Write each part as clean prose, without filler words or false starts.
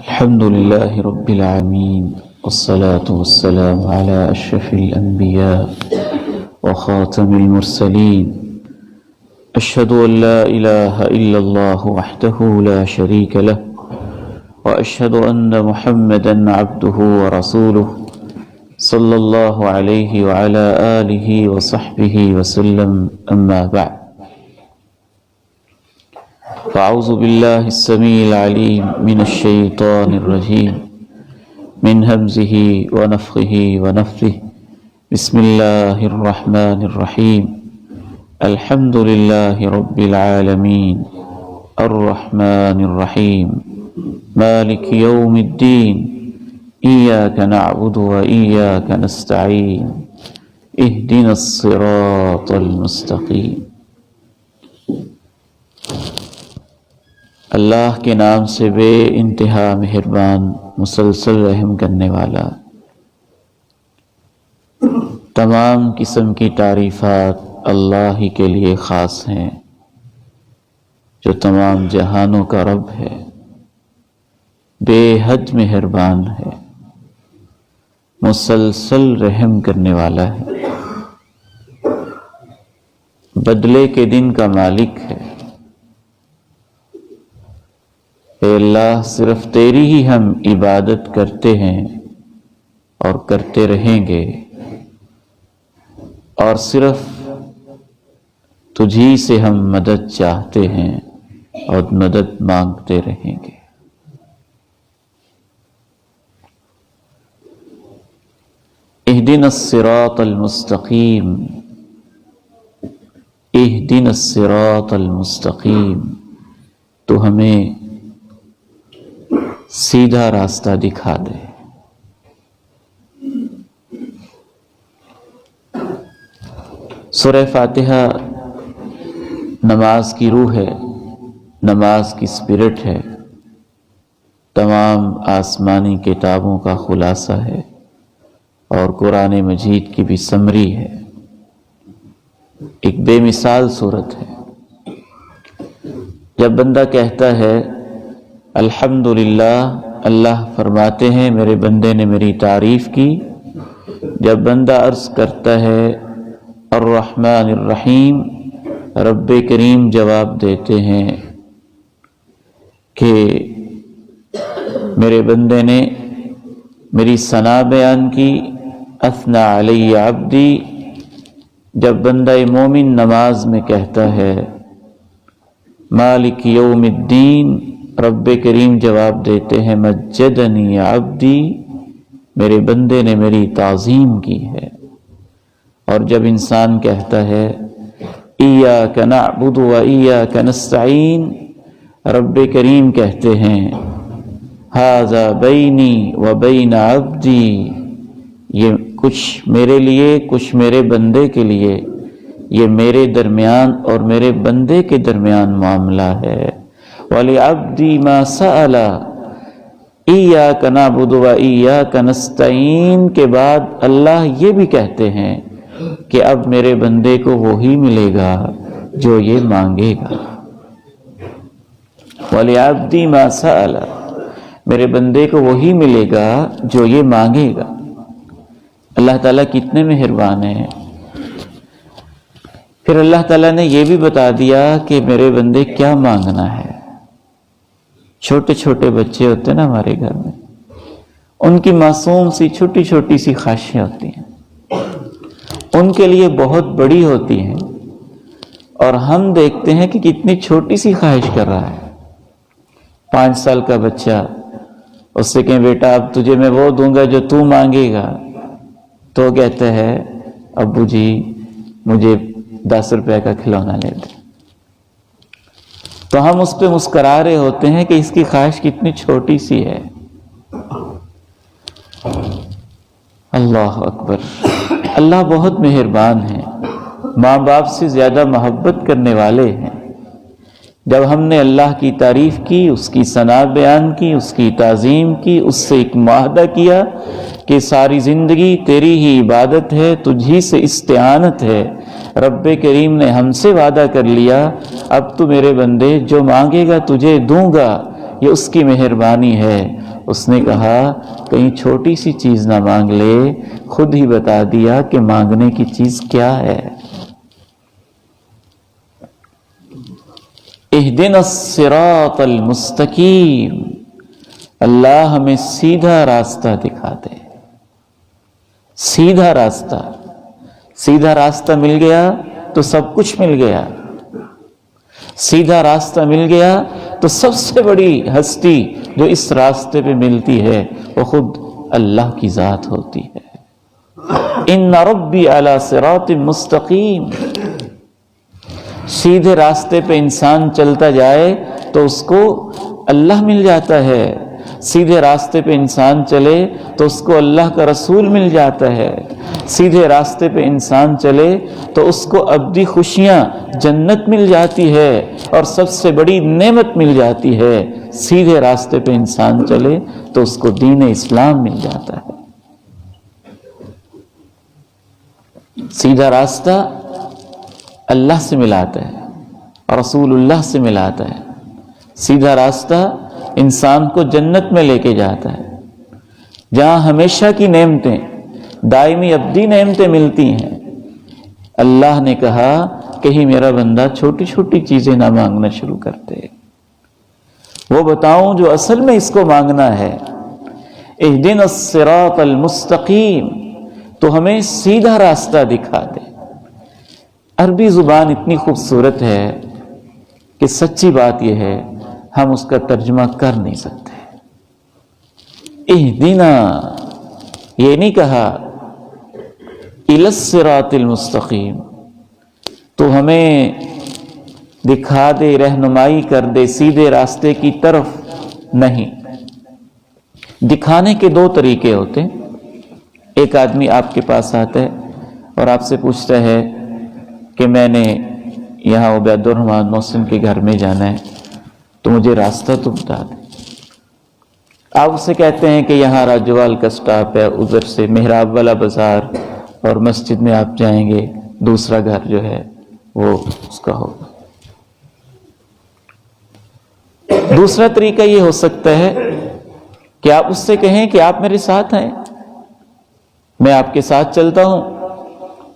الحمد لله رب العالمين والصلاة والسلام على أشرف الأنبياء وخاتم المرسلين أشهد أن لا إله إلا الله وحده لا شريك له وأشهد أن محمدا عبده ورسوله صلى الله عليه وعلى آله وصحبه وسلم أما بعد فأعوذ بالله السميع العليم من الشيطان الرجيم من همزه ونفخه ونفثه بسم الله الرحمن الرحيم الحمد لله رب العالمين الرحمن الرحيم مالك يوم الدين إياك نعبد وإياك نستعين اهدنا الصراط المستقيم۔ اللہ کے نام سے بے انتہا مہربان مسلسل رحم کرنے والا۔ تمام قسم کی تعریفات اللہ ہی کے لیے خاص ہیں جو تمام جہانوں کا رب ہے، بے حد مہربان ہے، مسلسل رحم کرنے والا ہے، بدلے کے دن کا مالک ہے۔ اے اللہ، صرف تیری ہی ہم عبادت کرتے ہیں اور کرتے رہیں گے، اور صرف تجھی سے ہم مدد چاہتے ہیں اور مدد مانگتے رہیں گے۔ اہدنا الصراط المستقیم، اہدنا الصراط المستقیم، تو ہمیں سیدھا راستہ دکھا دے۔ سورہ فاتحہ نماز کی روح ہے، نماز کی اسپرٹ ہے، تمام آسمانی کتابوں کا خلاصہ ہے اور قرآن مجید کی بھی سمری ہے، ایک بے مثال صورت ہے۔ جب بندہ کہتا ہے الحمدللہ، اللہ فرماتے ہیں میرے بندے نے میری تعریف کی۔ جب بندہ عرض کرتا ہے الرحمن الرحیم، رب کریم جواب دیتے ہیں کہ میرے بندے نے میری ثنا بیان کی، اثنا علی عبدی۔ جب بندہ مومن نماز میں کہتا ہے مالک یوم الدین، رب کریم جواب دیتے ہیں مجدنی عبدی، میرے بندے نے میری تعظیم کی ہے۔ اور جب انسان کہتا ہے ایاک نعبد و ایاک نستعین، رب کریم کہتے ہیں ھذا بینی و بین عبدی، یہ کچھ میرے لیے کچھ میرے بندے کے لیے، یہ میرے درمیان اور میرے بندے کے درمیان معاملہ ہے۔ وَلِعَبْدِي مَا سَأَلَ إِيَّاكَ نَعْبُدُ وَإِيَّاكَ نَسْتَعِينُ کے بعد اللہ یہ بھی کہتے ہیں کہ اب میرے بندے کو وہی ملے گا جو یہ مانگے گا۔ وَلِعَبْدِي مَا سَأَلَ، میرے بندے کو وہی ملے گا جو یہ مانگے گا۔ اللہ تعالیٰ کتنے مہربان ہیں۔ پھر اللہ تعالیٰ نے یہ بھی بتا دیا کہ میرے بندے کیا مانگنا ہے۔ چھوٹے چھوٹے بچے ہوتے ہیں نا ہمارے گھر میں، ان کی معصوم سی چھوٹی چھوٹی سی خواہشیں ہوتی ہیں، ان کے لیے بہت بڑی ہوتی ہیں، اور ہم دیکھتے ہیں کہ کتنی چھوٹی سی خواہش کر رہا ہے۔ 5 سال کا بچہ، اس سے کہیں بیٹا اب تجھے میں وہ دوں گا جو تو مانگے گا، تو کہتا ہے ابو جی مجھے 10 روپے کا کھلونا لے دیں۔ تو ہم اس پہ مسکرا رہے ہوتے ہیں کہ اس کی خواہش کتنی چھوٹی سی ہے۔ اللہ اکبر، اللہ بہت مہربان ہے، ماں باپ سے زیادہ محبت کرنے والے ہیں۔ جب ہم نے اللہ کی تعریف کی، اس کی ثنا بیان کی، اس کی تعظیم کی، اس سے ایک معاہدہ کیا کہ ساری زندگی تیری ہی عبادت ہے، تجھی سے استعانت ہے، رب کریم نے ہم سے وعدہ کر لیا اب تو میرے بندے جو مانگے گا تجھے دوں گا، یہ اس کی مہربانی ہے۔ اس نے کہا کہیں چھوٹی سی چیز نہ مانگ لے، خود ہی بتا دیا کہ مانگنے کی چیز کیا ہے۔ اہدنا الصراط المستقیم، اللہ ہمیں سیدھا راستہ دکھا دے۔ سیدھا راستہ، سیدھا راستہ مل گیا تو سب کچھ مل گیا۔ سیدھا راستہ مل گیا تو سب سے بڑی ہستی جو اس راستے پہ ملتی ہے وہ خود اللہ کی ذات ہوتی ہے۔ ان ربی علی صراط مستقیم، سیدھے راستے پہ انسان چلتا جائے تو اس کو اللہ مل جاتا ہے، سیدھے راستے پہ انسان چلے تو اس کو اللہ کا رسول مل جاتا ہے، سیدھے راستے پہ انسان چلے تو اس کو ابدی خوشیاں جنت مل جاتی ہے اور سب سے بڑی نعمت مل جاتی ہے۔ سیدھے راستے پہ انسان چلے تو اس کو دین اسلام مل جاتا ہے۔ سیدھا راستہ اللہ سے ملاتا ہے اور رسول اللہ سے ملاتا ہے۔ سیدھا راستہ انسان کو جنت میں لے کے جاتا ہے، جہاں ہمیشہ کی نعمتیں، دائمی ابدی نعمتیں ملتی ہیں۔ اللہ نے کہا کہیں میرا بندہ چھوٹی چھوٹی چیزیں نہ مانگنا شروع کرتے، وہ بتاؤں جو اصل میں اس کو مانگنا ہے۔ اہدنا الصراط المستقیم، تو ہمیں سیدھا راستہ دکھا دے۔ عربی زبان اتنی خوبصورت ہے کہ سچی بات یہ ہے ہم اس کا ترجمہ کر نہیں سکتے۔ اہدنا یہ نہیں کہا الی الصراط المستقیم، تو ہمیں دکھا دے، رہنمائی کر دے سیدھے راستے کی طرف، نہیں۔ دکھانے کے دو طریقے ہوتے ہیں۔ ایک آدمی آپ کے پاس آتا ہے اور آپ سے پوچھتا ہے کہ میں نے یہاں عبید الرحمن محسن کے گھر میں جانا ہے تو مجھے راستہ تو بتا دیں۔ آپ اسے کہتے ہیں کہ یہاں راجوال کا سٹاپ ہے، ادھر سے محراب والا بازار اور مسجد میں آپ جائیں گے، دوسرا گھر جو ہے وہ اس کا ہوگا۔ دوسرا طریقہ یہ ہو سکتا ہے کہ آپ اس سے کہیں کہ آپ میرے ساتھ ہیں، میں آپ کے ساتھ چلتا ہوں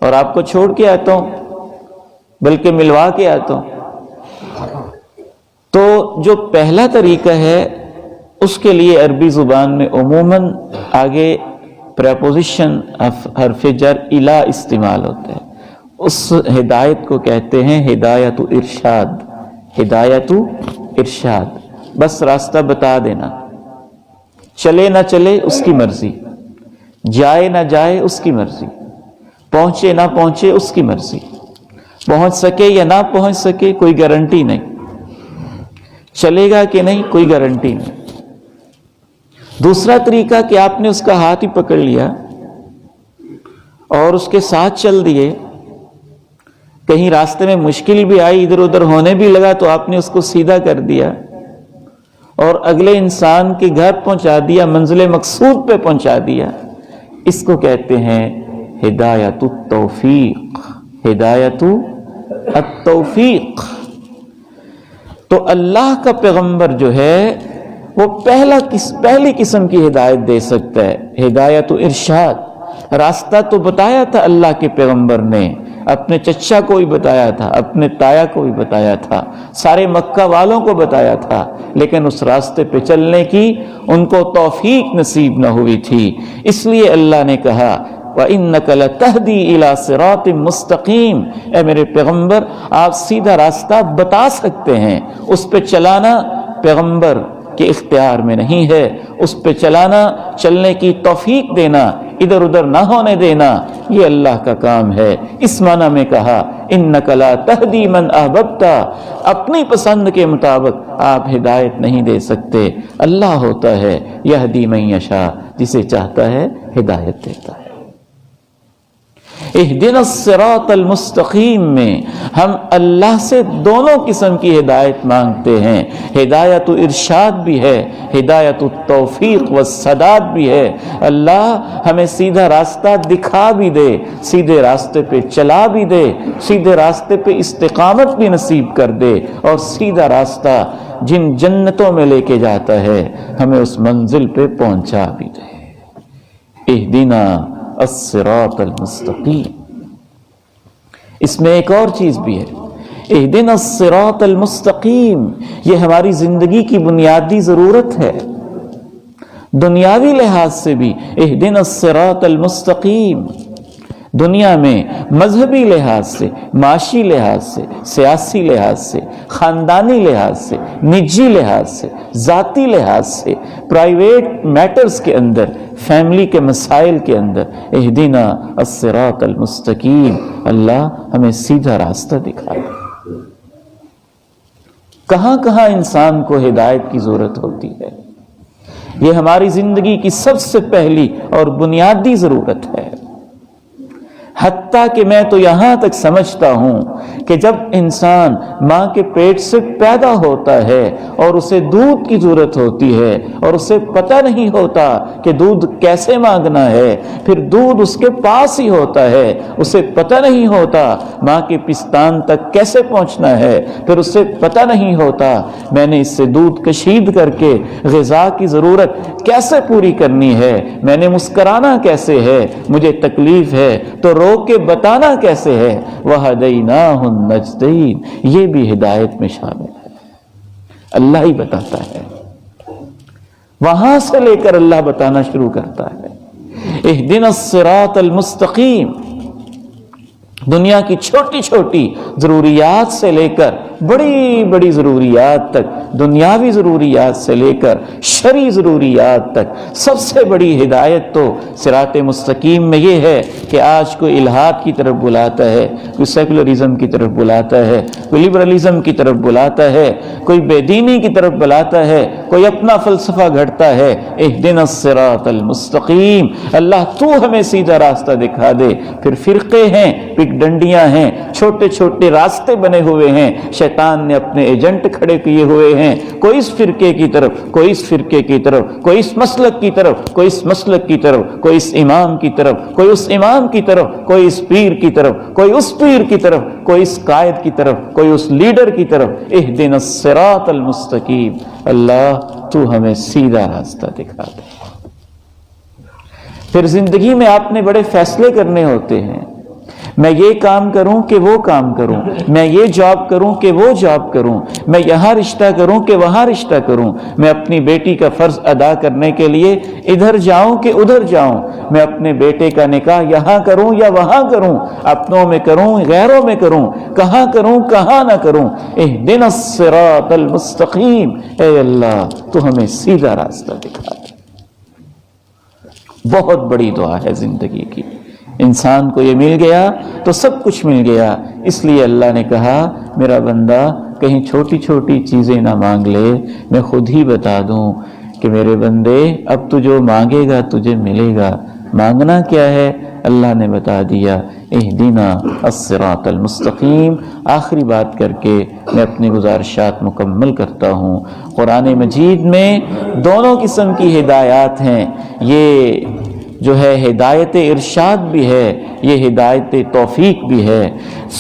اور آپ کو چھوڑ کے آتا ہوں، بلکہ ملوا کے آتا ہوں۔ تو جو پہلا طریقہ ہے اس کے لیے عربی زبان میں عموماً آگے پریپوزیشن حرف جر الا استعمال ہوتا ہے۔ اس ہدایت کو کہتے ہیں ہدایت ارشاد۔ ہدایت ارشاد، بس راستہ بتا دینا، چلے نہ چلے اس کی مرضی، جائے نہ جائے اس کی مرضی، پہنچے نہ پہنچے اس کی مرضی، پہنچ سکے یا نہ پہنچ سکے کوئی گارنٹی نہیں، چلے گا کہ نہیں کوئی گارنٹی نہیں۔ دوسرا طریقہ کہ آپ نے اس کا ہاتھ ہی پکڑ لیا اور اس کے ساتھ چل دیے، کہیں راستے میں مشکل بھی آئی، ادھر ادھر ہونے بھی لگا تو آپ نے اس کو سیدھا کر دیا اور اگلے انسان کے گھر پہنچا دیا، منزل مقصود پہ پہنچا دیا۔ اس کو کہتے ہیں ہدایت التوفیق۔ ہدایت التوفیق۔ تو اللہ کا پیغمبر جو ہے وہ پہلی قسم کی ہدایت دے سکتا ہے، ہدایت ارشاد۔ راستہ تو بتایا تھا اللہ کے پیغمبر نے، اپنے چچا کو بھی بتایا تھا، اپنے تایا کو بھی بتایا تھا، سارے مکہ والوں کو بتایا تھا، لیکن اس راستے پہ چلنے کی ان کو توفیق نصیب نہ ہوئی تھی۔ اس لیے اللہ نے کہا وَإِنَّكَ لَتَهْدِي إِلَى صِرَاطٍ مُسْتَقِيمٍ، اے میرے پیغمبر آپ سیدھا راستہ بتا سکتے ہیں، اس پہ چلانا پیغمبر کے اختیار میں نہیں ہے، اس پہ چلانا، چلنے کی توفیق دینا، ادھر ادھر نہ ہونے دینا، یہ اللہ کا کام ہے۔ اس معنی میں کہا اِنَّكَ لَا تَهْدِي مَنْ أَحْبَبْتَ، اپنی پسند کے مطابق آپ ہدایت نہیں دے سکتے، اللہ ہوتا ہے یہدی من یشاء، جسے چاہتا ہے ہدایت دیتا ہے۔ اہدنا الصراط المستقیم میں ہم اللہ سے دونوں قسم کی ہدایت مانگتے ہیں، ہدایت ارشاد بھی ہے، ہدایت التوفیق والسداد بھی ہے۔ اللہ ہمیں سیدھا راستہ دکھا بھی دے، سیدھے راستے پہ چلا بھی دے، سیدھے راستے پہ استقامت بھی نصیب کر دے، اور سیدھا راستہ جن جنتوں میں لے کے جاتا ہے ہمیں اس منزل پہ پہنچا بھی دے۔ اہدنا الصراط المستقیم۔ اس میں ایک اور چیز بھی ہے، اہدنا الصراط المستقیم، یہ ہماری زندگی کی بنیادی ضرورت ہے، دنیاوی لحاظ سے بھی اہدنا الصراط المستقیم۔ دنیا میں مذہبی لحاظ سے، معاشی لحاظ سے، سیاسی لحاظ سے، خاندانی لحاظ سے، نجی لحاظ سے، ذاتی لحاظ سے، پرائیویٹ میٹرز کے اندر، فیملی کے مسائل کے اندر، اہدنا الصراط المستقیم، اللہ ہمیں سیدھا راستہ دکھا دے۔ کہاں کہاں انسان کو ہدایت کی ضرورت ہوتی ہے، یہ ہماری زندگی کی سب سے پہلی اور بنیادی ضرورت ہے۔ حتیٰ کہ میں تو یہاں تک سمجھتا ہوں کہ جب انسان ماں کے پیٹ سے پیدا ہوتا ہے اور اسے دودھ کی ضرورت ہوتی ہے اور اسے پتہ نہیں ہوتا کہ دودھ کیسے مانگنا ہے، پھر دودھ اس کے پاس ہی ہوتا ہے، اسے پتہ نہیں ہوتا ماں کے پستان تک کیسے پہنچنا ہے، پھر اسے پتہ نہیں ہوتا میں نے اس سے دودھ کشید کر کے غذا کی ضرورت کیسے پوری کرنی ہے، میں نے مسکرانا کیسے ہے، مجھے تکلیف ہے تو رو کے بتانا کیسے ہے، وَهَدَيْنَاهُ النَّجْدَيْنِ، یہ بھی ہدایت میں شامل ہے، اللہ ہی بتاتا ہے، وہاں سے لے کر اللہ بتانا شروع کرتا ہے۔ اہدنا الصراط المستقیم، دنیا کی چھوٹی چھوٹی ضروریات سے لے کر بڑی بڑی ضروریات تک، دنیاوی ضروریات سے لے کر شرعی ضروریات تک، سب سے بڑی ہدایت تو صراط مستقیم میں یہ ہے کہ آج کوئی الحاد کی طرف بلاتا ہے، کوئی سیکولرزم کی طرف بلاتا ہے، کوئی لبرلزم کی طرف بلاتا ہے، کوئی بے دینی کی طرف بلاتا ہے، کوئی اپنا فلسفہ گھڑتا ہے، اہدنا الصراط المستقیم، اللہ تو ہمیں سیدھا راستہ دکھا دے۔ پھر فرقے ہیں، پک ڈنڈیاں ہیں، چھوٹے چھوٹے راستے بنے ہوئے ہیں، شیطان نے اپنے ایجنٹ کھڑے کیے ہوئے ہیں، کوئی اس فرقے کی طرف، کوئی اس فرقے کی طرف، کوئی اس مسلک کی طرف، کوئی اس مسلک کی طرف، کوئی اس امام کی طرف، کوئی اس امام کی طرف، کوئی اس پیر کی طرف، کوئی اس پیر کی طرف، کوئی اس قائد کی طرف، کوئی اس لیڈر کی طرف۔ اہدنا الصراط المستقیم، اللہ تو ہمیں سیدھا راستہ دکھا دے۔ پھر زندگی میں آپ نے بڑے فیصلے کرنے ہوتے ہیں، میں یہ کام کروں کہ وہ کام کروں، میں یہ جاب کروں کہ وہ جاب کروں، میں یہاں رشتہ کروں کہ وہاں رشتہ کروں، میں اپنی بیٹی کا فرض ادا کرنے کے لیے ادھر جاؤں کہ ادھر جاؤں، میں اپنے بیٹے کا نکاح یہاں کروں یا وہاں کروں، اپنوں میں کروں غیروں میں کروں، کہاں کروں کہاں نہ کروں۔ اہدنا الصراط المستقیم، اے اللہ تو ہمیں سیدھا راستہ دکھا دے۔ بہت بڑی دعا ہے زندگی کی، انسان کو یہ مل گیا تو سب کچھ مل گیا، اس لیے اللہ نے کہا میرا بندہ کہیں چھوٹی چھوٹی چیزیں نہ مانگ لے، میں خود ہی بتا دوں کہ میرے بندے اب تو جو مانگے گا تجھے ملے گا۔ مانگنا کیا ہے اللہ نے بتا دیا، اہدنا الصراط المستقیم۔ آخری بات کر کے میں اپنی گزارشات مکمل کرتا ہوں۔ قرآن مجید میں دونوں قسم کی ہدایات ہیں، یہ جو ہے ہدایت ارشاد بھی ہے، یہ ہدایت توفیق بھی ہے،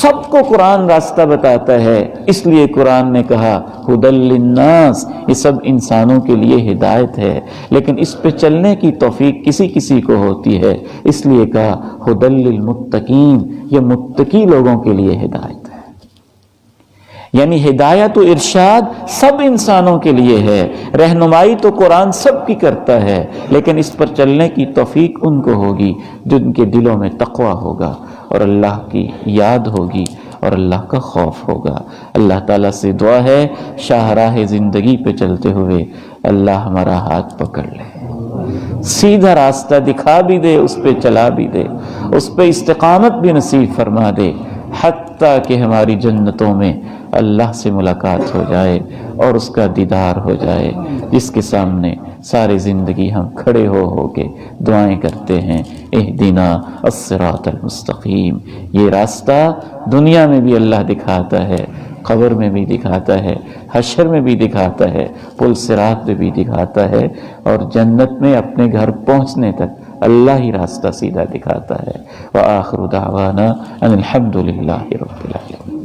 سب کو قرآن راستہ بتاتا ہے، اس لیے قرآن نے کہا ھدی للناس، یہ سب انسانوں کے لیے ہدایت ہے، لیکن اس پہ چلنے کی توفیق کسی کسی کو ہوتی ہے، اس لیے کہا ھدی للمتقین، یہ متقی لوگوں کے لیے ہدایت ہے۔ یعنی ہدایت و ارشاد سب انسانوں کے لیے ہے، رہنمائی تو قرآن سب کی کرتا ہے، لیکن اس پر چلنے کی توفیق ان کو ہوگی جن کے دلوں میں تقویٰ ہوگا اور اللہ کی یاد ہوگی اور اللہ کا خوف ہوگا۔ اللہ تعالیٰ سے دعا ہے شاہراہ زندگی پہ چلتے ہوئے اللہ ہمارا ہاتھ پکڑ لے، سیدھا راستہ دکھا بھی دے، اس پہ چلا بھی دے، اس پہ استقامت بھی نصیب فرما دے، حتیٰ کہ ہماری جنتوں میں اللہ سے ملاقات ہو جائے اور اس کا دیدار ہو جائے، جس کے سامنے ساری زندگی ہم کھڑے ہو کے دعائیں کرتے ہیں، اہدنا الصراط المستقیم۔ یہ راستہ دنیا میں بھی اللہ دکھاتا ہے، قبر میں بھی دکھاتا ہے، حشر میں بھی دکھاتا ہے، پل صراط میں بھی دکھاتا ہے، اور جنت میں اپنے گھر پہنچنے تک اللہ ہی راستہ سیدھا دکھاتا ہے۔ وآخر دعوانا ان الحمد للہ رب العالمین۔